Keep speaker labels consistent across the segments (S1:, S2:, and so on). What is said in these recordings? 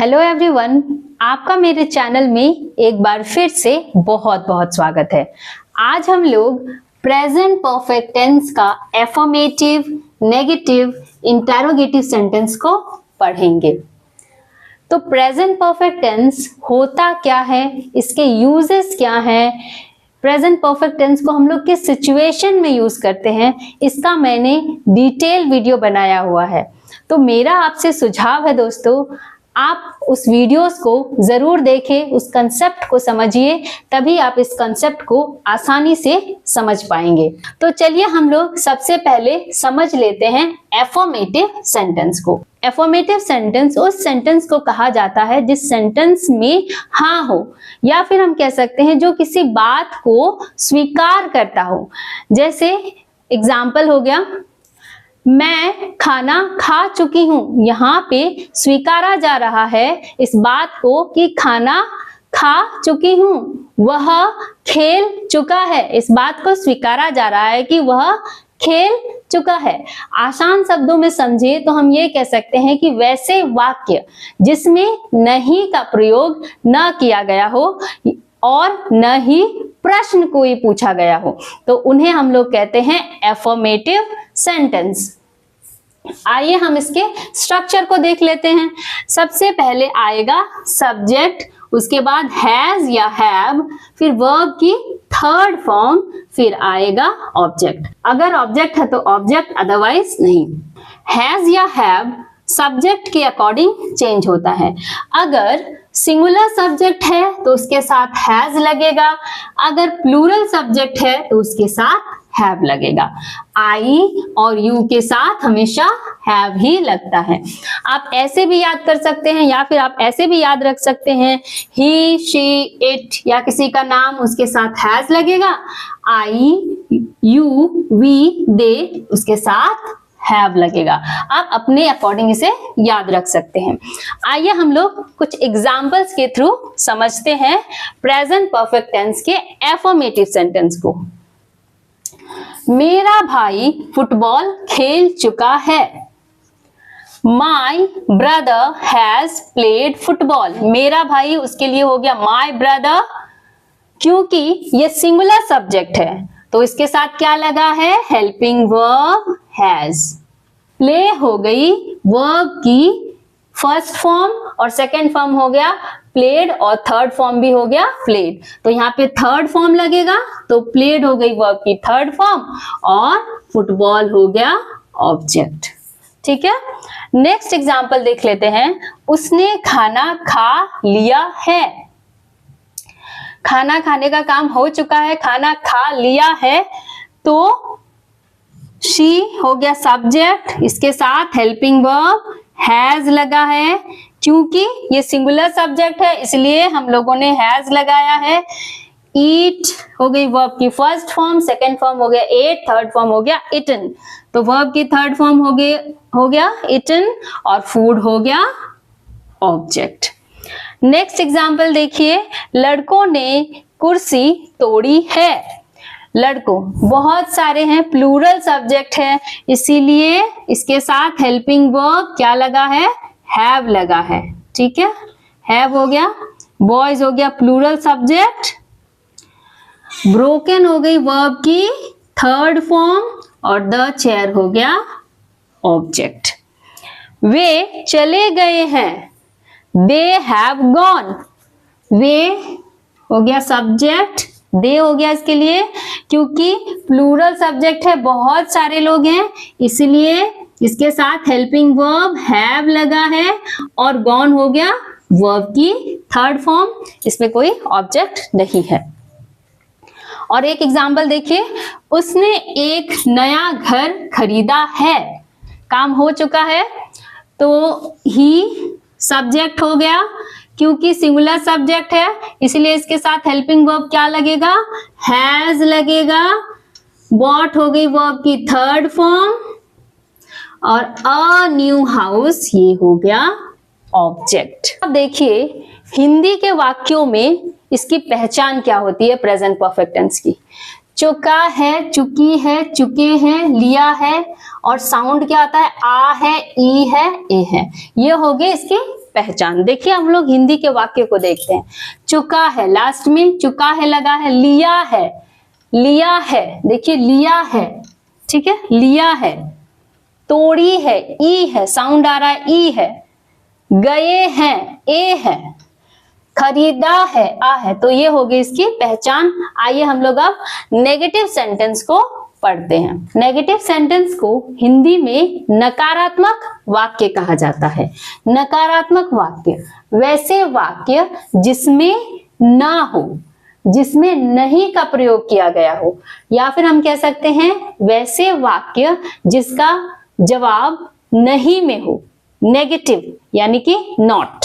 S1: Hello everyone, आपका मेरे channel में एक बार फिर से बहुत बहुत स्वागत है। आज हम लोग प्रेजेंट परफेक्ट टेंस का एफर्मेटिव, नेगेटिव, इंटेरोगेटिव सेंटेंस को पढ़ेंगे। तो प्रेजेंट परफेक्ट टेंस होता क्या है, इसके यूजेस क्या हैं, प्रेजेंट परफेक्ट टेंस को हम लोग किस सिचुएशन में यूज करते हैं, इसका मैंने डिटेल वीडियो बनाया हुआ है। तो मेरा आपसे सुझाव है दोस्तों, आप उस वीडियोस को जरूर देखें, उस कंसेप्ट को समझिए, तभी आप इस कंसेप्ट को आसानी से समझ पाएंगे। तो चलिए हम लोग सबसे पहले समझ लेते हैं एफर्मेटिव सेंटेंस को। एफर्मेटिव सेंटेंस उस सेंटेंस को कहा जाता है जिस सेंटेंस में हाँ हो, या फिर हम कह सकते हैं जो किसी बात को स्वीकार करता हो। जैसे एग्जाम्पल हो गया, मैं खाना खा चुकी हूं। यहाँ पे स्वीकारा जा रहा है इस बात को कि खाना खा चुकी हूं। वह खेल चुका है, इस बात को स्वीकारा जा रहा है कि वह खेल चुका है। आसान शब्दों में समझे तो हम ये कह सकते हैं कि वैसे वाक्य जिसमें नहीं का प्रयोग न किया गया हो और न ही प्रश्न कोई पूछा गया हो, तो उन्हें हम लोग कहते हैं एफर्मेटिव सेंटेंस। आइए हम इसके स्ट्रक्चर को देख लेते हैं। सबसे पहले आएगा सब्जेक्ट, उसके बाद हैज या हैव, फिर वर्ब की थर्ड फॉर्म, फिर आएगा ऑब्जेक्ट। अगर ऑब्जेक्ट है तो ऑब्जेक्ट, अदरवाइज नहीं। हैज या हैव सब्जेक्ट के अकॉर्डिंग चेंज होता है। अगर सिंगुलर सब्जेक्ट है तो उसके साथ हैज लगेगा, अगर प्लूरल सब्जेक्ट है तो उसके साथ हैव लगेगा। आई और यू के साथ हमेशा हैव ही लगता है। आप ऐसे भी याद कर सकते हैं, या फिर आप ऐसे भी याद रख सकते हैं, ही, शी, इट या किसी का नाम, उसके साथ हैज लगेगा। आई, यू, वी, दे, उसके साथ हैव लगेगा। आप अपने अकॉर्डिंग इसे याद रख सकते हैं। आइए हम लोग कुछ एग्जाम्पल्स के थ्रू समझते हैं प्रेजेंट परफेक्ट टेंस के एफर्मेटिव सेंटेंस को। मेरा भाई फुटबॉल खेल चुका है। My brother has played football. मेरा भाई, उसके लिए हो गया माई ब्रदर, क्योंकि ये सिंगुलर सब्जेक्ट है तो इसके साथ क्या लगा है, हेल्पिंग वर्ब हैज। प्ले हो गई वर्ब की फर्स्ट फॉर्म और सेकेंड फॉर्म हो गया प्लेड, और थर्ड फॉर्म भी हो गया प्लेड। तो यहाँ पे थर्ड फॉर्म लगेगा तो प्लेड हो गई वर्ब की थर्ड फॉर्म और फुटबॉल हो गया ऑब्जेक्ट। ठीक है, नेक्स्ट एग्जांपल देख लेते हैं। उसने खाना खा लिया है। खाना खाने का काम हो चुका है, खाना खा लिया है, तो शी हो गया सब्जेक्ट, इसके साथ हेल्पिंग वर्ब हैज लगा है। क्योंकि ये सिंगुलर सब्जेक्ट है इसलिए हम लोगों ने हैज लगाया है। ईट हो गई वर्ब की फर्स्ट फॉर्म, सेकेंड फॉर्म हो गया एट, थर्ड फॉर्म हो गया इटन, तो वर्ब की थर्ड फॉर्म हो गया इटन और फूड हो गया ऑब्जेक्ट। नेक्स्ट एग्जाम्पल देखिए, लड़कों ने कुर्सी तोड़ी है। लड़कों बहुत सारे हैं, प्लूरल सब्जेक्ट है, इसीलिए इसके साथ हेल्पिंग वर्ब क्या लगा है, हैव लगा है। ठीक है, हैव हो गया। बॉयज हो गया प्लूरल सब्जेक्ट। ब्रोकन हो गई वर्ब की थर्ड फॉर्म और द चेयर हो गया ऑब्जेक्ट। वे चले गए हैं, दे हैव गॉन। वे हो गया सब्जेक्ट, दे हो गया इसके लिए, क्योंकि प्लूरल सब्जेक्ट है, बहुत सारे लोग हैं, इसलिए इसके साथ हेल्पिंग वर्ब हैव लगा है और गॉन हो गया वर्ब की थर्ड फॉर्म, इसमें कोई ऑब्जेक्ट नहीं है। और एक एग्जांपल देखिए, उसने एक नया घर खरीदा है। काम हो चुका है तो ही सब्जेक्ट हो गया, क्योंकि सिंगुलर सब्जेक्ट है इसलिए इसके साथ हेल्पिंग वर्ब क्या लगेगा, हैज लगेगा। बॉट हो गई वर्ब की थर्ड फॉर्म और अ न्यू हाउस, ये हो गया ऑब्जेक्ट। अब देखिए हिंदी के वाक्यों में इसकी पहचान क्या होती है प्रेजेंट परफेक्ट टेंस की। चुका है, चुकी है, चुके हैं, लिया है, और साउंड क्या आता है, आ है, ई है, ए है। ये हो गए इसके पहचान। देखिए हम लोग हिंदी के वाक्य को देखते हैं। चुका है, लास्ट में चुका है लगा है। लिया है, लिया है, देखिए लिया है, ठीक है, लिया है। तोड़ी है, ई है, साउंड आ रहा है, ई है। गए हैं, ए है। खरीदा है, आ है। तो ये होगी इसकी पहचान। आइए हम लोग अब नेगेटिव सेंटेंस को पढ़ते हैं। नेगेटिव सेंटेंस को हिंदी में नकारात्मक वाक्य कहा जाता है। नकारात्मक वाक्य वैसे वाक्य जिसमें ना हो, जिसमें नहीं का प्रयोग किया गया हो, या फिर हम कह सकते हैं वैसे वाक्य जिसका जवाब नहीं में हो, नेगेटिव यानी कि नॉट।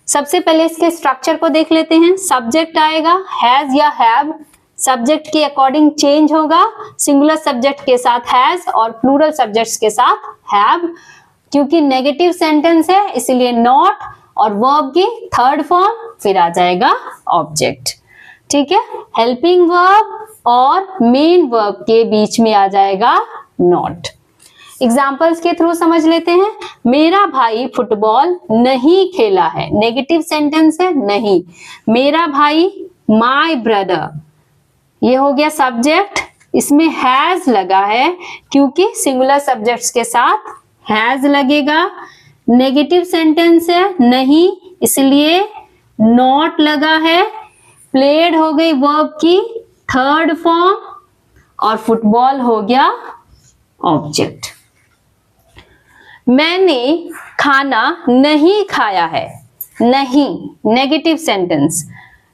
S1: सबसे पहले इसके स्ट्रक्चर को देख लेते हैं। सब्जेक्ट आएगा हैज या हैव, सब्जेक्ट के अकॉर्डिंग चेंज होगा, सिंगुलर सब्जेक्ट के साथ हैज और प्लूरल सब्जेक्ट्स के साथ हैव। क्योंकि नेगेटिव सेंटेंस है इसलिए नॉट, और वर्ब की थर्ड फॉर्म, फिर आ जाएगा ऑब्जेक्ट। ठीक है, हेल्पिंग वर्ब और मेन वर्ब के बीच में आ जाएगा नॉट। एग्जाम्पल्स के थ्रू समझ लेते हैं। मेरा भाई फुटबॉल नहीं खेला है, नेगेटिव सेंटेंस है नहीं। मेरा भाई, माय ब्रदर, ये हो गया सब्जेक्ट, इसमें हैज लगा है क्योंकि सिंगुलर सब्जेक्ट्स के साथ हैज लगेगा। नेगेटिव सेंटेंस है नहीं इसलिए नॉट लगा है। प्लेड हो गई वर्ब की थर्ड फॉर्म और फुटबॉल हो गया ऑब्जेक्ट। मैंने खाना नहीं खाया है, नहीं नेगेटिव सेंटेंस।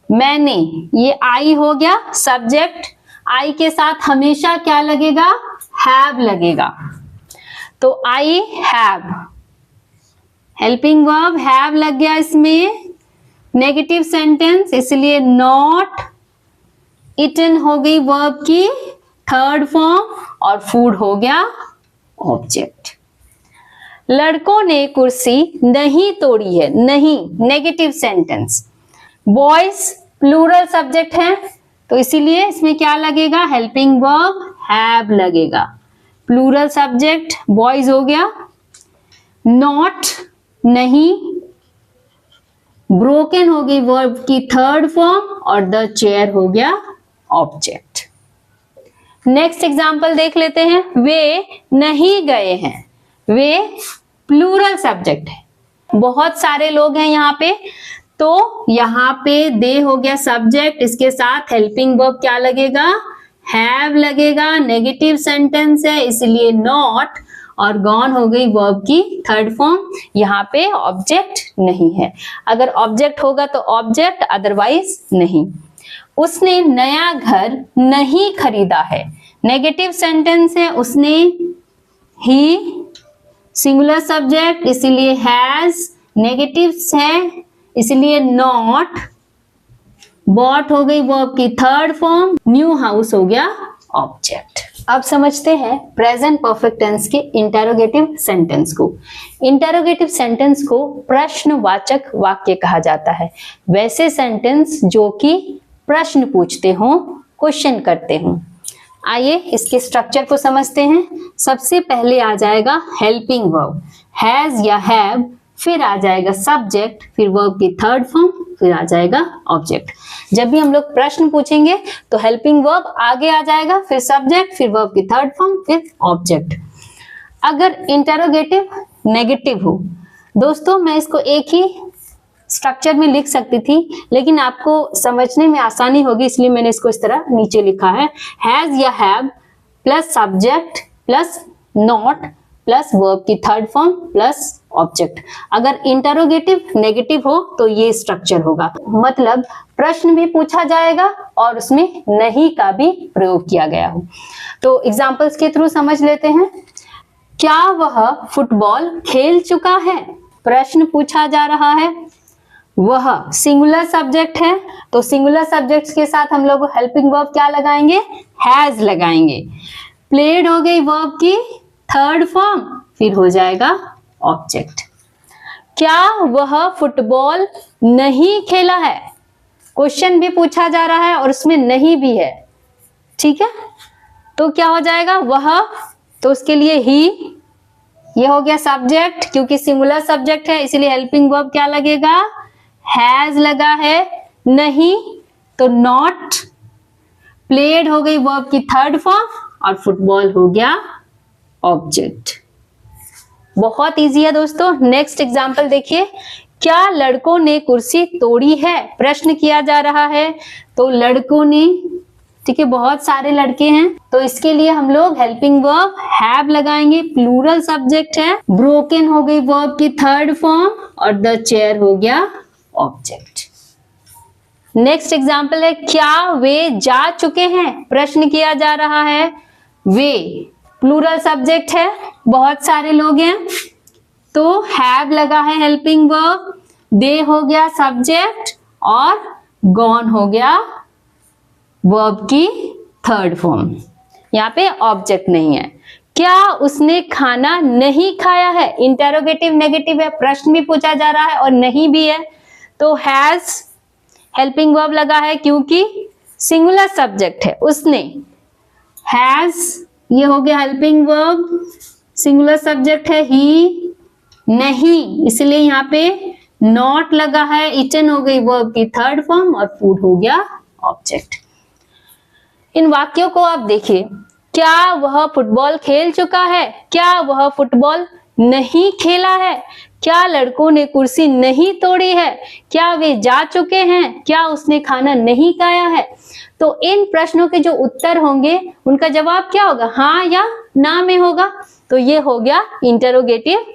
S1: मैंने, ये आई हो गया सब्जेक्ट, आई के साथ हमेशा क्या लगेगा, हैव लगेगा। तो I have, helping verb have लग गया इसमें। नेगेटिव सेंटेंस इसलिए नॉट, इटन हो गई वर्ब की थर्ड फॉर्म और फूड हो गया ऑब्जेक्ट। लड़कों ने कुर्सी नहीं तोड़ी है, नहीं negative sentence. Boys plural subject है तो इसीलिए इसमें क्या लगेगा, हेल्पिंग वर्ब हैव लगेगा। प्लूरल सब्जेक्ट बॉयज हो गया। नॉट नहीं, ब्रोकन हो गई वर्ब की थर्ड फॉर्म और द चेयर हो गया ऑब्जेक्ट। नेक्स्ट एग्जांपल देख लेते हैं। वे नहीं गए हैं, वे प्लूरल सब्जेक्ट है, बहुत सारे लोग हैं यहाँ पे, तो यहाँ पे दे हो गया सब्जेक्ट, इसके साथ हेल्पिंग वर्ब क्या लगेगा, हैव लगेगा। नेगेटिव सेंटेंस है इसलिए नॉट, और गॉन हो गई वर्ब की थर्ड फॉर्म। यहाँ पे ऑब्जेक्ट नहीं है, अगर ऑब्जेक्ट होगा तो ऑब्जेक्ट, अदरवाइज नहीं। उसने नया घर नहीं खरीदा है, नेगेटिव सेंटेंस है। उसने, ही सिंगुलर सब्जेक्ट इसलिए हैज, नेगेटिव है इसलिए नॉट। बॉट हो गई वर्ब की थर्ड फॉर्म, न्यू हाउस हो गया ऑब्जेक्ट। अब समझते हैं प्रेजेंट परफेक्ट टेंस के इंटेरोगेटिव सेंटेंस को। इंटेरोगेटिव सेंटेंस को प्रश्नवाचक वाक्य कहा जाता है, वैसे सेंटेंस जो कि प्रश्न पूछते हों, क्वेश्चन करते हों। आइए इसके स्ट्रक्चर को समझते हैं। सबसे पहले आ जाएगा हेल्पिंग वर्ब, हैज या हैव, फिर आ जाएगा सब्जेक्ट, फिर वर्ब की थर्ड फॉर्म, फिर आ जाएगा ऑब्जेक्ट। जब भी हम लोग प्रश्न पूछेंगे तो हेल्पिंग वर्ब आगे आ जाएगा, फिर सब्जेक्ट, फिर वर्ब की थर्ड फॉर्म, फिर ऑब्जेक्ट। अगर इंटेरोगेटिव नेगेटिव हो, दोस्तों मैं इसको एक ही स्ट्रक्चर में लिख सकती थी, लेकिन आपको समझने में आसानी होगी इसलिए मैंने इसको इस तरह नीचे लिखा है। हैज या have plus subject plus not plus verb की थर्ड फॉर्म प्लस ऑब्जेक्ट। अगर इंटरोगेटिव नेगेटिव हो तो ये स्ट्रक्चर होगा, मतलब प्रश्न भी पूछा जाएगा और उसमें नहीं का भी प्रयोग किया गया हो। तो एग्जांपल्स के थ्रू समझ लेते हैं। क्या वह फुटबॉल खेल चुका है, प्रश्न पूछा जा रहा है। वह सिंगुलर सब्जेक्ट है तो सिंगुलर सब्जेक्ट्स के साथ हम लोग हेल्पिंग वर्ब क्या लगाएंगे, हैज लगाएंगे। प्लेड हो गई वर्ब की थर्ड फॉर्म, फिर हो जाएगा ऑब्जेक्ट। क्या वह फुटबॉल नहीं खेला है, क्वेश्चन भी पूछा जा रहा है और उसमें नहीं भी है, ठीक है। तो क्या हो जाएगा वह, तो उसके लिए ही, ये हो गया सब्जेक्ट, क्योंकि सिंगुलर सब्जेक्ट है इसीलिए हेल्पिंग वर्ब क्या लगेगा, हैज लगा है, नहीं तो नॉट। प्लेड हो गई वर्ब की थर्ड फॉर्म और फुटबॉल हो गया ऑब्जेक्ट। बहुत इजी है दोस्तों। नेक्स्ट एग्जांपल देखिए, क्या लड़कों ने कुर्सी तोड़ी है, प्रश्न किया जा रहा है। तो लड़कों ने, ठीक है, बहुत सारे लड़के हैं, तो इसके लिए हम लोग हेल्पिंग वर्ब हैव लगाएंगे, प्लूरल सब्जेक्ट है। ब्रोकन हो गई वर्ब की थर्ड फॉर्म और द चेयर हो गया ऑब्जेक्ट। नेक्स्ट एग्जांपल है, क्या वे जा चुके हैं, प्रश्न किया जा रहा है। वे प्लूरल सब्जेक्ट है, बहुत सारे लोग हैं, तो हैव लगा है हेल्पिंग वर्ब, दे हो गया सब्जेक्ट और गॉन हो गया वर्ब की थर्ड फॉर्म। यहाँ पे ऑब्जेक्ट नहीं है। क्या उसने खाना नहीं खाया है, इंटेरोगेटिव नेगेटिव है, प्रश्न भी पूछा जा रहा है और नहीं भी है, तो हैज हेल्पिंग वर्ब लगा है क्योंकि सिंगुलर सब्जेक्ट है। उसने, हैज ये हो गया हेल्पिंग वर्ब, सिंगुलर सब्जेक्ट है। ही नहीं, इसलिए यहाँ पे नॉट लगा है। इटन हो गई वर्ब की थर्ड फॉर्म और फूड हो गया ऑब्जेक्ट। इन वाक्यों को आप देखिए, क्या वह फुटबॉल खेल चुका है, क्या वह फुटबॉल नहीं खेला है, क्या लड़कों ने कुर्सी नहीं तोड़ी है, क्या वे जा चुके हैं, क्या उसने खाना नहीं खाया है। तो इन प्रश्नों के जो उत्तर होंगे उनका जवाब क्या होगा, हाँ या ना में होगा। तो ये हो गया इंटरोगेटिव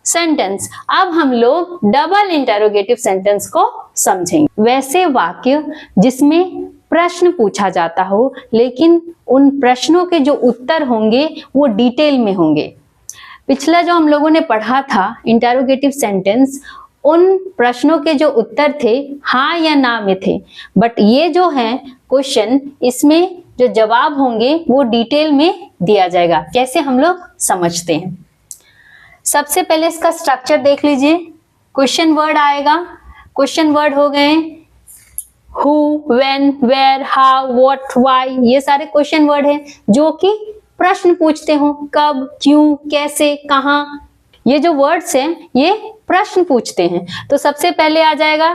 S1: सेंटेंस। अब हम लोग डबल इंटरोगेटिव सेंटेंस को समझेंगे। वैसे वाक्य जिसमें प्रश्न पूछा जाता हो लेकिन उन प्रश्नों के जो उत्तर होंगे वो डिटेल में होंगे। पिछला जो हम लोगों ने पढ़ा था इंटरोगेटिव सेंटेंस, उन प्रश्नों के जो उत्तर थे हाँ या ना में थे, बट ये जो है क्वेश्चन, इसमें जो जवाब होंगे वो डिटेल में दिया जाएगा। कैसे हम लोग समझते हैं, सबसे पहले इसका स्ट्रक्चर देख लीजिए। क्वेश्चन वर्ड आएगा, क्वेश्चन वर्ड हो गए who, when, where, how, what, why, ये सारे क्वेश्चन वर्ड हैं जो कि प्रश्न पूछते हो, कब, क्यों, कैसे, कहाँ। ये जो वर्ड्स हैं ये प्रश्न पूछते हैं। तो सबसे पहले आ जाएगा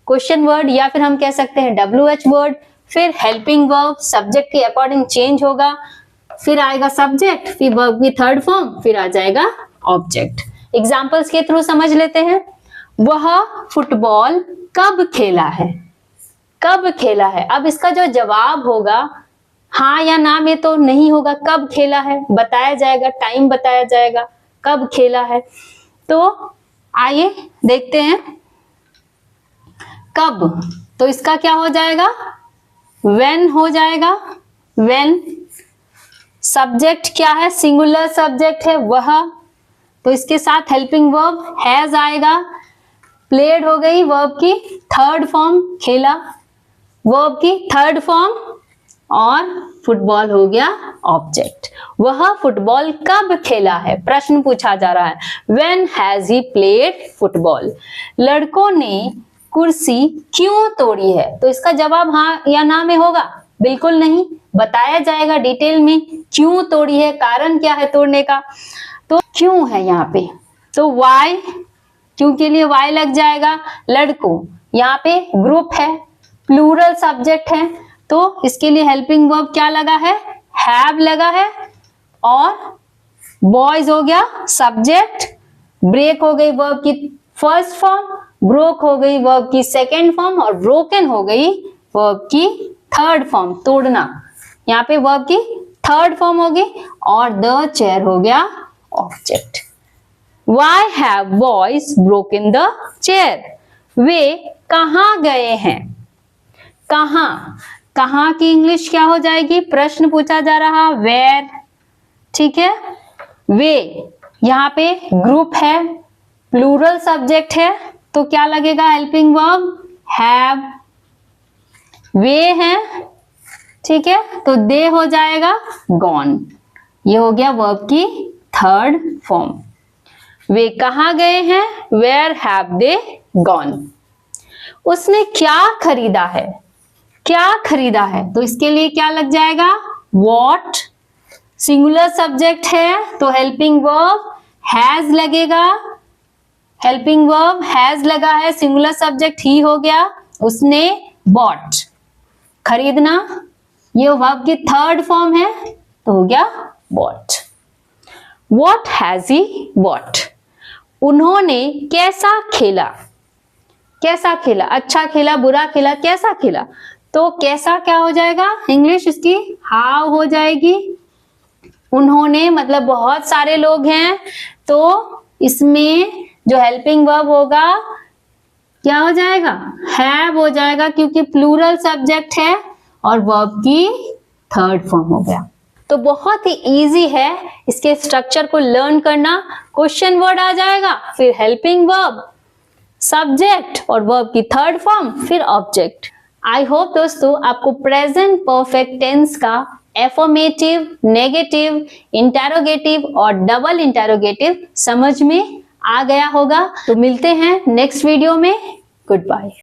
S1: क्वेश्चन वर्ड या फिर हम कह सकते हैं WH वर्ड, फिर हेल्पिंग वर्ब सब्जेक्ट के अकॉर्डिंग चेंज होगा, फिर आएगा सब्जेक्ट, फिर वर्ब की थर्ड फॉर्म, फिर आ जाएगा ऑब्जेक्ट। एग्जाम्पल्स के थ्रू समझ लेते हैं। वह फुटबॉल कब खेला है, कब खेला है। अब इसका जो जवाब होगा हाँ या ना में तो नहीं होगा, कब खेला है बताया जाएगा, टाइम बताया जाएगा कब खेला है। तो आइए देखते हैं कब, तो इसका क्या हो जाएगा, व्हेन हो जाएगा। व्हेन सब्जेक्ट क्या है, सिंगुलर सब्जेक्ट है वह, तो इसके साथ हेल्पिंग वर्ब हैज आएगा। प्लेड हो गई वर्ब की थर्ड फॉर्म, खेला वर्ब की थर्ड फॉर्म, और फुटबॉल हो गया ऑब्जेक्ट। वह फुटबॉल कब खेला है, प्रश्न पूछा जा रहा है। When has he played football? लड़कों ने कुर्सी क्यों तोड़ी है, तो इसका जवाब हाँ या ना में होगा, बिल्कुल नहीं, बताया जाएगा डिटेल में क्यों तोड़ी है, कारण क्या है तोड़ने का। तो क्यों है यहाँ पे, तो why, क्यों के लिए why लग जाएगा। लड़कों, यहाँ पे ग्रुप है, प्लूरल सब्जेक्ट है, तो इसके लिए हेल्पिंग वर्ब क्या लगा है, हैव लगा है, और बॉयज हो गया सब्जेक्ट। ब्रेक हो गई वर्ब की फर्स्ट फॉर्म, ब्रोक हो गई वर्ब की सेकेंड फॉर्म, और ब्रोकन हो गई वर्ब की थर्ड फॉर्म, तोड़ना। यहाँ पे वर्ब की थर्ड फॉर्म होगी, और द चेयर हो गया object. Why have boys broken the chair? वे कहाँ गए हैं, कहाँ, कहाँ की इंग्लिश क्या हो जाएगी, प्रश्न पूछा जा रहा, वेयर, ठीक है। वे यहाँ पे ग्रुप है, प्लूरल सब्जेक्ट है, तो क्या लगेगा हेल्पिंग वर्ब हैव। वे हैं, ठीक है, तो दे हो जाएगा गॉन। ये हो गया वर्ब की थर्ड फॉर्म। वे कहाँ गए हैं, वेयर हैव दे गॉन। उसने क्या खरीदा है, क्या खरीदा है, तो इसके लिए क्या लग जाएगा, व्हाट। सिंगुलर सब्जेक्ट है तो हेल्पिंग वर्ब हैज लगेगा, हेल्पिंग वर्ब हैज लगा है, सिंगुलर सब्जेक्ट ही हो गया, उसने बॉट, खरीदना, ये वर्ब की थर्ड फॉर्म है तो हो गया bot. What has he bought? उन्होंने कैसा खेला, कैसा खेला, अच्छा खेला, बुरा खेला, कैसा खेला, तो कैसा क्या हो जाएगा, इंग्लिश इसकी हाउ हो जाएगी। उन्होंने मतलब बहुत सारे लोग हैं, तो इसमें जो हेल्पिंग वर्ब होगा क्या हो जाएगा, हैव हो जाएगा, क्योंकि प्लूरल सब्जेक्ट है और वर्ब की थर्ड फॉर्म हो गया। तो बहुत ही इजी है इसके स्ट्रक्चर को लर्न करना। क्वेश्चन वर्ड आ जाएगा, फिर हेल्पिंग वर्ब, सब्जेक्ट और वर्ब की थर्ड फॉर्म, फिर ऑब्जेक्ट। आई होप दोस्तों आपको प्रेजेंट परफेक्ट टेंस का एफर्मेटिव, नेगेटिव, इंटेरोगेटिव और डबल इंटेरोगेटिव समझ में आ गया होगा। तो मिलते हैं नेक्स्ट वीडियो में। Good bye.